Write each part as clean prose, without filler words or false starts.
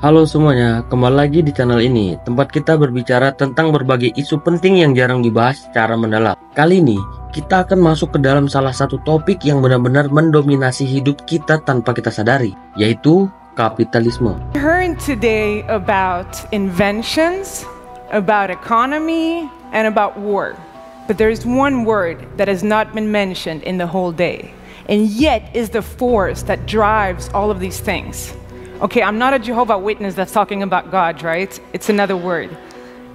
Halo semuanya, kembali lagi di channel ini, tempat kita berbicara tentang berbagai isu penting yang jarang dibahas secara mendalam. Kali ini, kita akan masuk ke dalam salah satu topik yang benar-benar mendominasi hidup kita tanpa kita sadari, yaitu kapitalisme. We heard today about inventions, about economy, and about war. But there is one word that has not been mentioned in the whole day, and yet is the force that drives all of these things. Okay, I'm not a Jehovah's Witness that's talking about God, right? It's another word,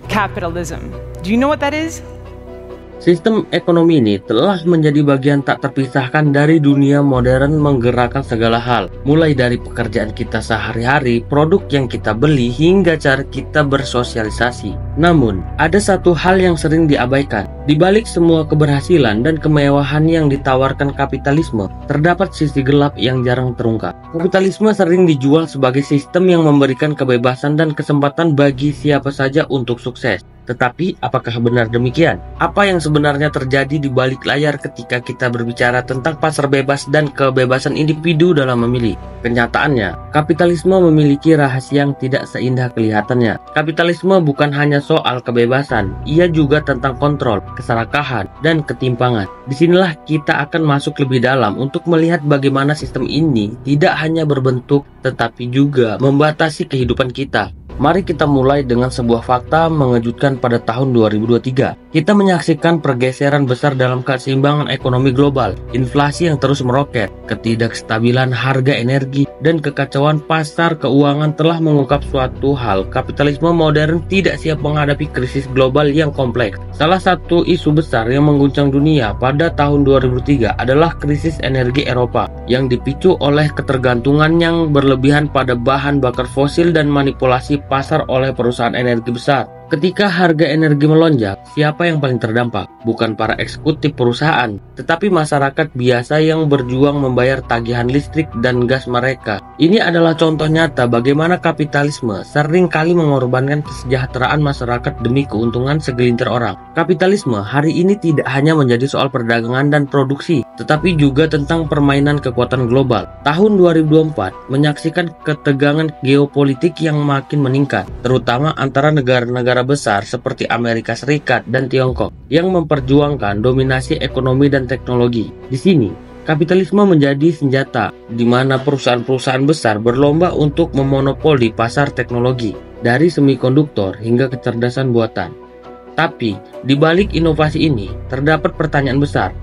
capitalism. Do you know what that is? Sistem ekonomi ini telah menjadi bagian tak terpisahkan dari dunia modern, menggerakkan segala hal, mulai dari pekerjaan kita sehari-hari, produk yang kita beli, hingga cara kita bersosialisasi. Namun, ada satu hal yang sering diabaikan. Di balik semua keberhasilan dan kemewahan yang ditawarkan kapitalisme, terdapat sisi gelap yang jarang terungkap. Kapitalisme sering dijual sebagai sistem yang memberikan kebebasan dan kesempatan bagi siapa saja untuk sukses. Tetapi, apakah benar demikian? Apa yang sebenarnya terjadi di balik layar ketika kita berbicara tentang pasar bebas dan kebebasan individu dalam memilih? Kenyataannya, kapitalisme memiliki rahasia yang tidak seindah kelihatannya. Kapitalisme bukan hanya soal kebebasan, ia juga tentang kontrol, keserakahan, dan ketimpangan. Disinilah kita akan masuk lebih dalam untuk melihat bagaimana sistem ini tidak hanya berbentuk, tetapi juga membatasi kehidupan kita. Mari kita mulai dengan sebuah fakta mengejutkan pada tahun 2023. Kita menyaksikan pergeseran besar dalam keseimbangan ekonomi global, inflasi yang terus meroket, ketidakstabilan harga energi, dan kekacauan pasar keuangan telah mengungkap suatu hal. Kapitalisme modern tidak siap menghadapi krisis global yang kompleks. Salah satu isu besar yang mengguncang dunia pada tahun 2003 adalah krisis energi Eropa yang dipicu oleh ketergantungan yang berlebihan pada bahan bakar fosil dan manipulasi pasar oleh perusahaan energi besar. Ketika harga energi melonjak, siapa yang paling terdampak? Bukan para eksekutif perusahaan, tetapi masyarakat biasa yang berjuang membayar tagihan listrik dan gas mereka. Ini adalah contoh nyata bagaimana kapitalisme sering kali mengorbankan kesejahteraan masyarakat demi keuntungan segelintir orang. Kapitalisme hari ini tidak hanya menjadi soal perdagangan dan produksi, tetapi juga tentang permainan kekuatan global. Tahun 2024 menyaksikan ketegangan geopolitik yang makin meningkat, terutama antara negara-negara besar seperti Amerika Serikat dan Tiongkok yang memperjuangkan dominasi ekonomi dan teknologi. Di sini, kapitalisme menjadi senjata di mana perusahaan-perusahaan besar berlomba untuk memonopoli pasar teknologi, dari semikonduktor hingga kecerdasan buatan. Tapi, di balik inovasi ini, terdapat pertanyaan besar.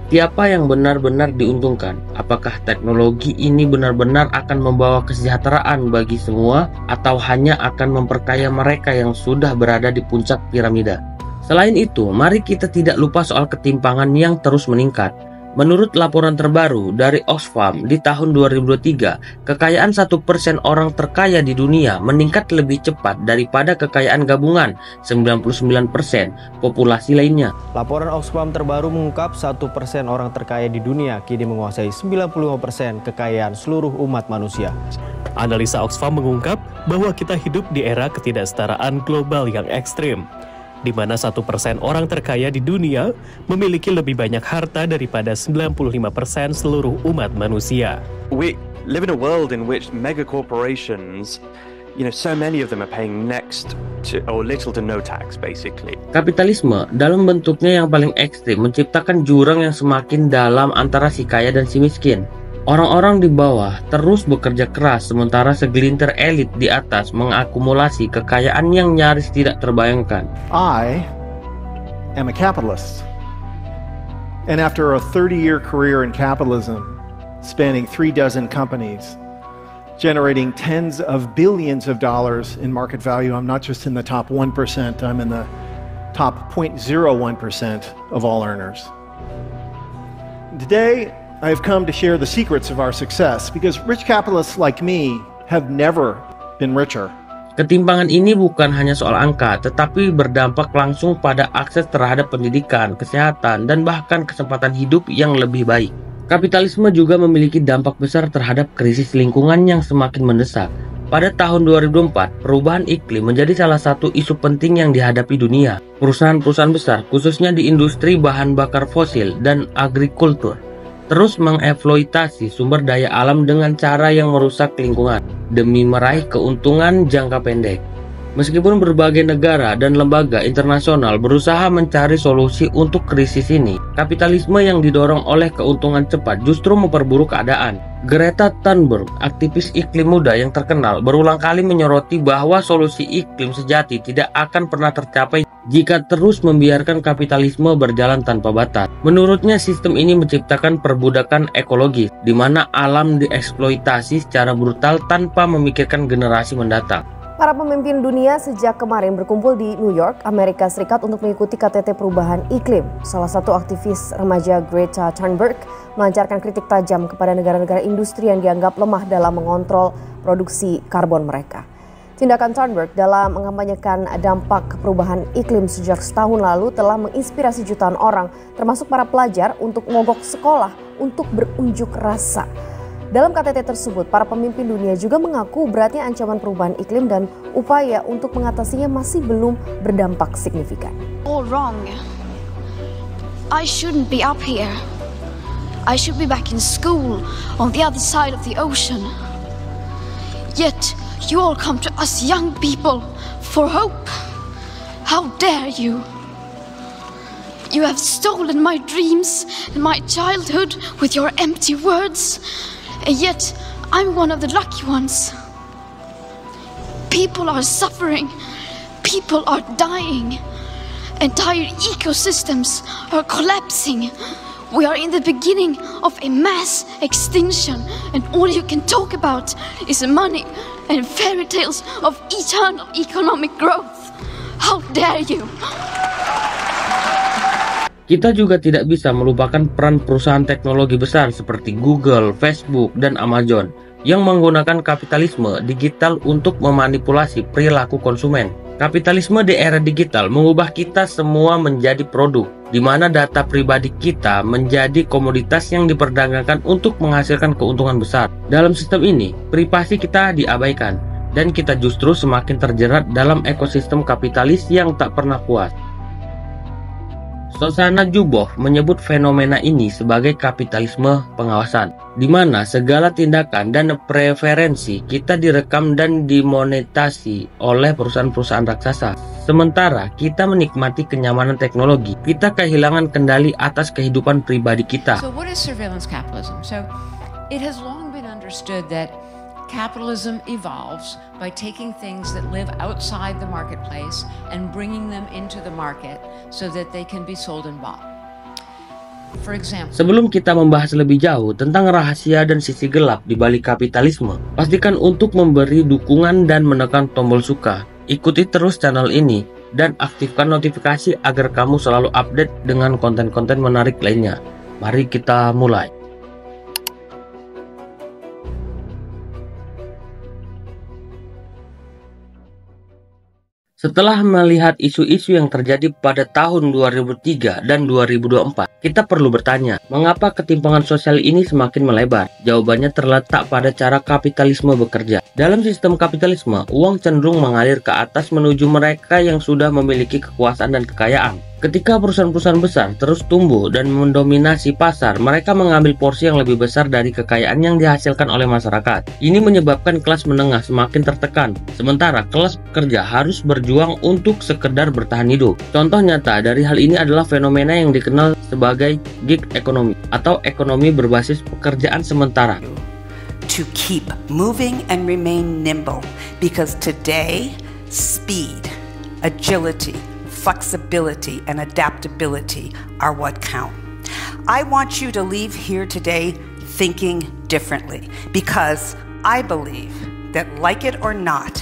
Siapa yang benar-benar diuntungkan? Apakah teknologi ini benar-benar akan membawa kesejahteraan bagi semua, atau hanya akan memperkaya mereka yang sudah berada di puncak piramida? Selain itu, mari kita tidak lupa soal ketimpangan yang terus meningkat. Menurut laporan terbaru dari Oxfam di tahun 2023, kekayaan 1% orang terkaya di dunia meningkat lebih cepat daripada kekayaan gabungan 99% populasi lainnya. Laporan Oxfam terbaru mengungkap 1% orang terkaya di dunia kini menguasai 95% kekayaan seluruh umat manusia. Analisa Oxfam mengungkap bahwa kita hidup di era ketidaksetaraan global yang ekstrim, di mana 1% orang terkaya di dunia memiliki lebih banyak harta daripada 95% seluruh umat manusia. We live in a world in which mega corporations, so many of them are paying next to or little to no tax basically. Kapitalisme dalam bentuknya yang paling ekstrim menciptakan jurang yang semakin dalam antara si kaya dan si miskin. Orang-orang di bawah terus bekerja keras sementara segelintir elit di atas mengakumulasi kekayaan yang nyaris tidak terbayangkan. I am a capitalist. And after a 30-year career in capitalism, spanning 36 companies, generating tens of billions of dollars in market value, I'm not just in the top 1%, I'm in the top 0.01% of all earners. Today, I have come to share the secrets of our success because rich capitalists like me have never been richer. Ketimpangan ini bukan hanya soal angka, tetapi berdampak langsung pada akses terhadap pendidikan, kesehatan, dan bahkan kesempatan hidup yang lebih baik. Kapitalisme juga memiliki dampak besar terhadap krisis lingkungan yang semakin mendesak. Pada tahun 2004, perubahan iklim menjadi salah satu isu penting yang dihadapi dunia. Perusahaan-perusahaan besar, khususnya di industri bahan bakar fosil dan agrikultur, terus mengeksploitasi sumber daya alam dengan cara yang merusak lingkungan demi meraih keuntungan jangka pendek. Meskipun berbagai negara dan lembaga internasional berusaha mencari solusi untuk krisis ini, kapitalisme yang didorong oleh keuntungan cepat justru memperburuk keadaan. Greta Thunberg, aktivis iklim muda yang terkenal, berulang kali menyoroti bahwa solusi iklim sejati tidak akan pernah tercapai jika terus membiarkan kapitalisme berjalan tanpa batas. Menurutnya, sistem ini menciptakan perbudakan ekologis, di mana alam dieksploitasi secara brutal tanpa memikirkan generasi mendatang. Para pemimpin dunia sejak kemarin berkumpul di New York, Amerika Serikat untuk mengikuti KTT Perubahan Iklim. Salah satu aktivis remaja Greta Thunberg melancarkan kritik tajam kepada negara-negara industri yang dianggap lemah dalam mengontrol produksi karbon mereka. Tindakan Thunberg dalam mengampanyekan dampak perubahan iklim sejak setahun lalu telah menginspirasi jutaan orang, termasuk para pelajar, untuk mogok sekolah untuk berunjuk rasa. Dalam KTT tersebut, para pemimpin dunia juga mengaku beratnya ancaman perubahan iklim dan upaya untuk mengatasinya masih belum berdampak signifikan. All wrong. I shouldn't be up here. I should be back in school on the other side of the ocean. Yet you all come to us young people for hope. How dare you? You have stolen my dreams and my childhood with your empty words. And yet, I'm one of the lucky ones. People are suffering. People are dying. Entire ecosystems are collapsing. We are in the beginning of a mass extinction, and all you can talk about is money and fairy tales of eternal economic growth. How dare you? Kita juga tidak bisa melupakan peran perusahaan teknologi besar seperti Google, Facebook, dan Amazon yang menggunakan kapitalisme digital untuk memanipulasi perilaku konsumen. Kapitalisme di era digital mengubah kita semua menjadi produk, di mana data pribadi kita menjadi komoditas yang diperdagangkan untuk menghasilkan keuntungan besar. Dalam sistem ini, privasi kita diabaikan, dan kita justru semakin terjerat dalam ekosistem kapitalis yang tak pernah puas. Shoshana Zuboff menyebut fenomena ini sebagai kapitalisme pengawasan, di mana segala tindakan dan preferensi kita direkam dan dimonetasi oleh perusahaan-perusahaan raksasa. Sementara kita menikmati kenyamanan teknologi, kita kehilangan kendali atas kehidupan pribadi kita. So what is surveillance capitalism? So it has long been understood that capitalism evolves by taking things that live outside the marketplace and bringing them into the market so that they can be sold and bought. For example, sebelum kita membahas lebih jauh tentang rahasia dan sisi gelap di balik kapitalisme, pastikan untuk memberi dukungan dan menekan tombol suka. Ikuti terus channel ini dan aktifkan notifikasi agar kamu selalu update dengan konten-konten menarik lainnya. Mari kita mulai. Setelah melihat isu-isu yang terjadi pada tahun 2003 dan 2024, kita perlu bertanya, mengapa ketimpangan sosial ini semakin melebar? Jawabannya terletak pada cara kapitalisme bekerja. Dalam sistem kapitalisme, uang cenderung mengalir ke atas menuju mereka yang sudah memiliki kekuasaan dan kekayaan. Ketika perusahaan-perusahaan besar terus tumbuh dan mendominasi pasar, mereka mengambil porsi yang lebih besar dari kekayaan yang dihasilkan oleh masyarakat. Ini menyebabkan kelas menengah semakin tertekan, sementara kelas pekerja harus berjuang untuk sekedar bertahan hidup. Contoh nyata dari hal ini adalah fenomena yang dikenal sebagai gig economy atau ekonomi berbasis pekerjaan sementara. To keep moving and remain nimble, because today speed, agility, flexibility and adaptability are what count. I want you to leave here today thinking differently, because I believe that, like it or not,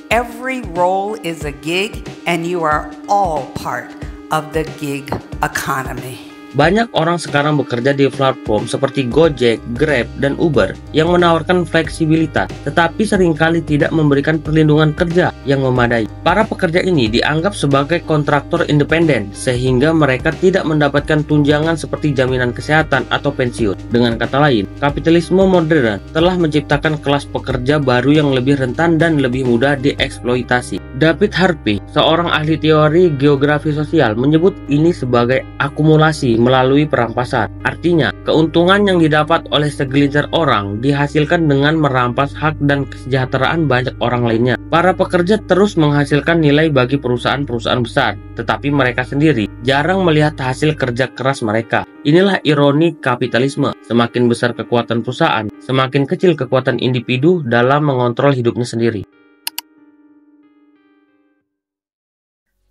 every role is a gig and you are all part of the gig economy. Banyak orang sekarang bekerja di platform seperti Gojek, Grab, dan Uber yang menawarkan fleksibilitas, tetapi seringkali tidak memberikan perlindungan kerja yang memadai. Para pekerja ini dianggap sebagai kontraktor independen, sehingga mereka tidak mendapatkan tunjangan seperti jaminan kesehatan atau pensiun. Dengan kata lain, kapitalisme modern telah menciptakan kelas pekerja baru yang lebih rentan dan lebih mudah dieksploitasi. David Harvey, seorang ahli teori geografi sosial, menyebut ini sebagai akumulasi melalui perampasan. Artinya, keuntungan yang didapat oleh segelintir orang dihasilkan dengan merampas hak dan kesejahteraan banyak orang lainnya. Para pekerja terus menghasilkan nilai bagi perusahaan-perusahaan besar, tetapi mereka sendiri jarang melihat hasil kerja keras mereka. Inilah ironi kapitalisme. Semakin besar kekuatan perusahaan, semakin kecil kekuatan individu dalam mengontrol hidupnya sendiri.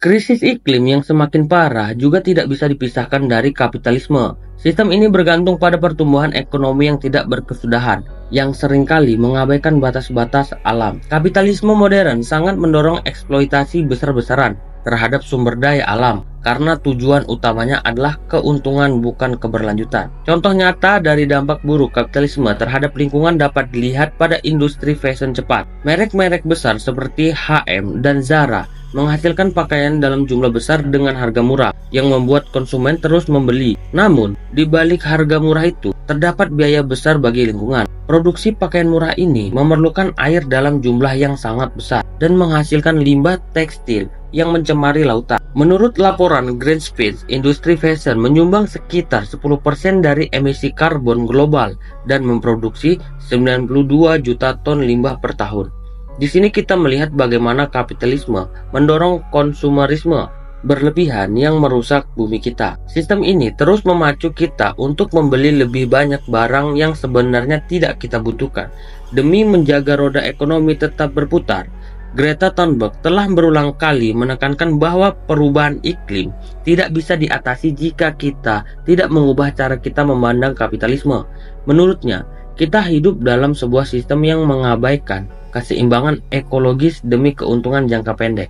Krisis iklim yang semakin parah juga tidak bisa dipisahkan dari kapitalisme. Sistem ini bergantung pada pertumbuhan ekonomi yang tidak berkesudahan, yang seringkali mengabaikan batas-batas alam. Kapitalisme modern sangat mendorong eksploitasi besar-besaran terhadap sumber daya alam, karena tujuan utamanya adalah keuntungan bukan keberlanjutan. Contoh nyata dari dampak buruk kapitalisme terhadap lingkungan dapat dilihat pada industri fashion cepat. Merek-merek besar seperti H&M dan Zara menghasilkan pakaian dalam jumlah besar dengan harga murah yang membuat konsumen terus membeli. Namun, di balik harga murah itu terdapat biaya besar bagi lingkungan. Produksi pakaian murah ini memerlukan air dalam jumlah yang sangat besar dan menghasilkan limbah tekstil yang mencemari lautan. Menurut laporan Greenpeace, industri fashion menyumbang sekitar 10% dari emisi karbon global dan memproduksi 92 juta ton limbah per tahun. Di sini kita melihat bagaimana kapitalisme mendorong konsumerisme berlebihan yang merusak bumi kita. Sistem ini terus memacu kita untuk membeli lebih banyak barang yang sebenarnya tidak kita butuhkan. Demi menjaga roda ekonomi tetap berputar, Greta Thunberg telah berulang kali menekankan bahwa perubahan iklim tidak bisa diatasi jika kita tidak mengubah cara kita memandang kapitalisme. Menurutnya, kita hidup dalam sebuah sistem yang mengabaikan keseimbangan ekologis demi keuntungan jangka pendek.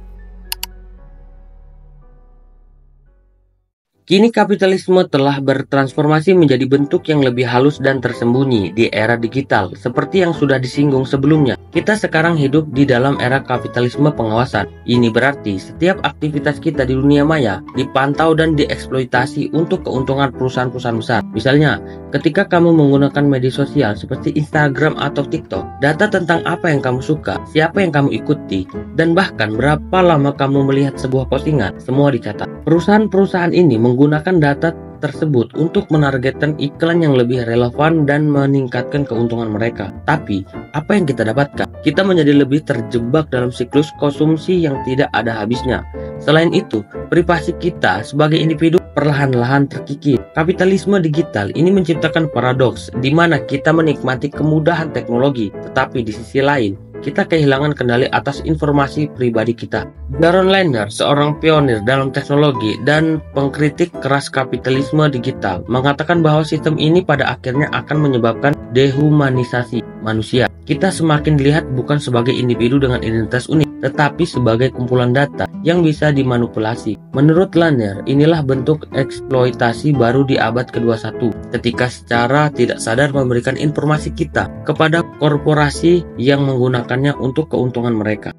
Kini kapitalisme telah bertransformasi menjadi bentuk yang lebih halus dan tersembunyi di era digital. Seperti yang sudah disinggung sebelumnya, kita sekarang hidup di dalam era kapitalisme pengawasan. Ini berarti setiap aktivitas kita di dunia maya dipantau dan dieksploitasi untuk keuntungan perusahaan-perusahaan besar. Misalnya, ketika kamu menggunakan media sosial seperti Instagram atau TikTok, data tentang apa yang kamu suka, siapa yang kamu ikuti, dan bahkan berapa lama kamu melihat sebuah postingan, semua dicatat. Perusahaan-perusahaan ini menggunakan data tersebut untuk menargetkan iklan yang lebih relevan dan meningkatkan keuntungan mereka. Tapi, apa yang kita dapatkan? Kita menjadi lebih terjebak dalam siklus konsumsi yang tidak ada habisnya. Selain itu, privasi kita sebagai individu perlahan-lahan terkikis. Kapitalisme digital ini menciptakan paradoks di mana kita menikmati kemudahan teknologi, tetapi di sisi lain, kita kehilangan kendali atas informasi pribadi kita. Jaron Lanier, seorang pionir dalam teknologi dan pengkritik keras kapitalisme digital, mengatakan bahwa sistem ini pada akhirnya akan menyebabkan dehumanisasi manusia. Kita semakin dilihat bukan sebagai individu dengan identitas unik, tetapi sebagai kumpulan data yang bisa dimanipulasi. Menurut Lanier, inilah bentuk eksploitasi baru di abad ke-21, ketika secara tidak sadar memberikan informasi kita kepada korporasi yang menggunakannya untuk keuntungan mereka.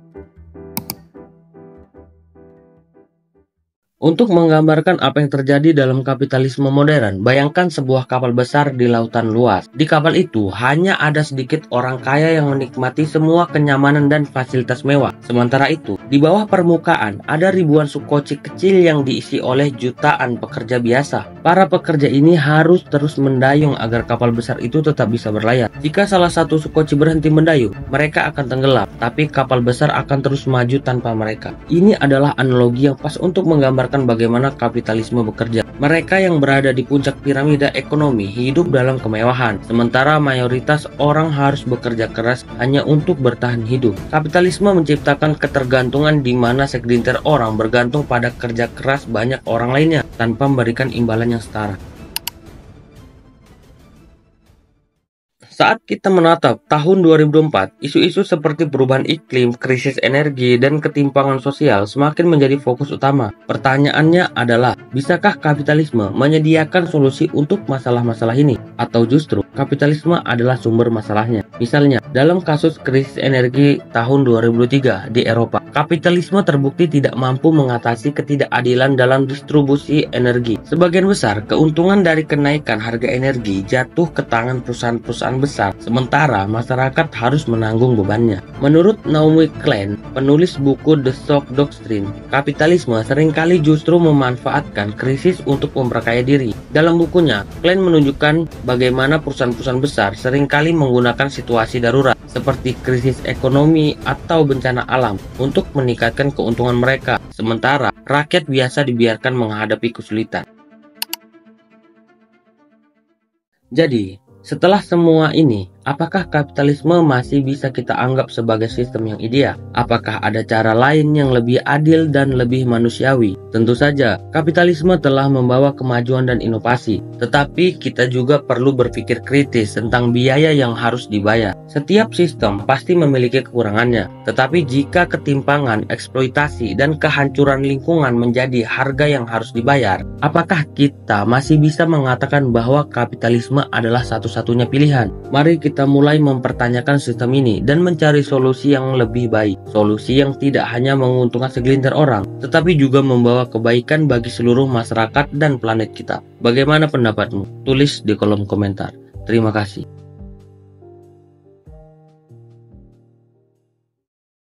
Untuk menggambarkan apa yang terjadi dalam kapitalisme modern, bayangkan sebuah kapal besar di lautan luas. Di kapal itu hanya ada sedikit orang kaya yang menikmati semua kenyamanan dan fasilitas mewah. Sementara itu, di bawah permukaan ada ribuan sukoci kecil yang diisi oleh jutaan pekerja biasa. Para pekerja ini harus terus mendayung agar kapal besar itu tetap bisa berlayar. Jika salah satu sukoci berhenti mendayung, mereka akan tenggelam, tapi kapal besar akan terus maju tanpa mereka. Ini adalah analogi yang pas untuk menggambarkan bagaimana kapitalisme bekerja. Mereka yang berada di puncak piramida ekonomi hidup dalam kemewahan, sementara mayoritas orang harus bekerja keras hanya untuk bertahan hidup. Kapitalisme menciptakan ketergantungan di mana segelintir orang bergantung pada kerja keras banyak orang lainnya tanpa memberikan imbalan yang setara. Saat kita menatap tahun 2024, isu-isu seperti perubahan iklim, krisis energi, dan ketimpangan sosial semakin menjadi fokus utama. Pertanyaannya adalah, bisakah kapitalisme menyediakan solusi untuk masalah-masalah ini? Atau justru, kapitalisme adalah sumber masalahnya? Misalnya, dalam kasus krisis energi tahun 2003 di Eropa, kapitalisme terbukti tidak mampu mengatasi ketidakadilan dalam distribusi energi. Sebagian besar keuntungan dari kenaikan harga energi jatuh ke tangan perusahaan-perusahaan besar, sementara masyarakat harus menanggung bebannya. Menurut Naomi Klein, penulis buku The Shock Doctrine, kapitalisme seringkali justru memanfaatkan krisis untuk memperkaya diri. Dalam bukunya, Klein menunjukkan bagaimana perusahaan-perusahaan besar seringkali menggunakan situasi darurat seperti krisis ekonomi atau bencana alam untuk meningkatkan keuntungan mereka, sementara rakyat biasa dibiarkan menghadapi kesulitan. Jadi, setelah semua ini, apakah kapitalisme masih bisa kita anggap sebagai sistem yang ideal? Apakah ada cara lain yang lebih adil dan lebih manusiawi? Tentu saja, kapitalisme telah membawa kemajuan dan inovasi, tetapi kita juga perlu berpikir kritis tentang biaya yang harus dibayar. Setiap sistem pasti memiliki kekurangannya, tetapi jika ketimpangan, eksploitasi, dan kehancuran lingkungan menjadi harga yang harus dibayar, apakah kita masih bisa mengatakan bahwa kapitalisme adalah satu-satunya pilihan? Mari kita mulai mempertanyakan sistem ini dan mencari solusi yang lebih baik. Solusi yang tidak hanya menguntungkan segelintir orang, tetapi juga membawa kebaikan bagi seluruh masyarakat dan planet kita. Bagaimana pendapatmu? Tulis di kolom komentar. Terima kasih.